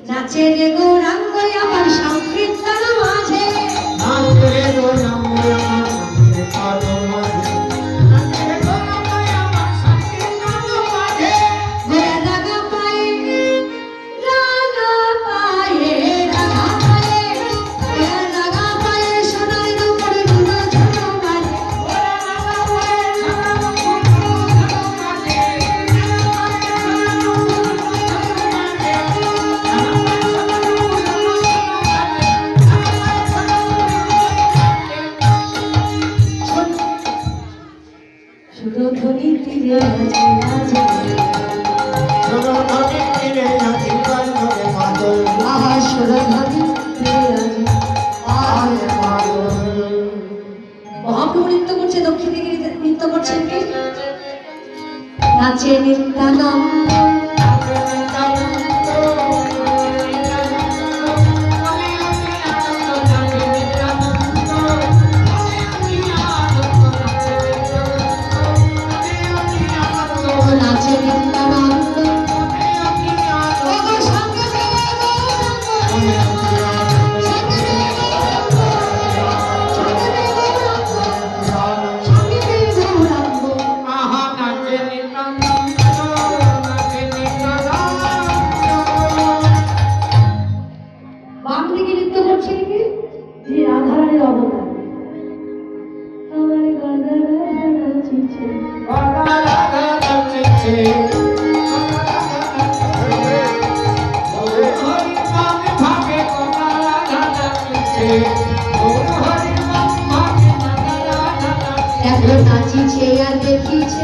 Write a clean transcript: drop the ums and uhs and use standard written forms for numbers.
নাচে রে গৌরাঙ্গ আমার সংকীর্তন মাঝে, নাচে রে গৌরাঙ্গ আমার সংকীর্তন মাঝে, নাচে রে গৌরাঙ্গ আমার সংকীর্তন মাঝে। গোরা রাগা পায়ে রাগা পায়ে রাগা পায়ে, গোরা রাগা পায়ে সোনার রূপের গুলো ছোট মাঝে, গোরা রাগা পায়ে সোনার রূপের গুলো ছোট মাঝে, সুরধনী তীরে নাচে সুরধনী তীরে নাচে কান্দরে মাদল, আহা সুরধনী তীরে নাচে মাদল। মহাপ্রভু নৃত্য করছে, দক্ষিণ দিকে নৃত্য করছেন কে? নাচে নিত্যানন্দ, নাচে নিত্যানন্দ, ওগো সঙ্গে দেবে গৌরাঙ্গ, সঙ্গে দেবে গৌরাঙ্গ, সঙ্গে দেবে গৌরাঙ্গ, সঙ্গে দেবে গৌরাঙ্গ। আহা নাচে নিত্যানন্দ, নাচে নিত্যানন্দ। বাম দিকে নৃত্য করছেন কে? যিনি রাধারানীর অবতার। আমার গদা রাধা নাচিছে, গদা রাধা নাচিছে, হরি নামে ভাবে গদা রাধা নাচিছে, হরি নাম ভাবে গদা রাধা নাচিছে। এখন নাচিছে আর দেখিছে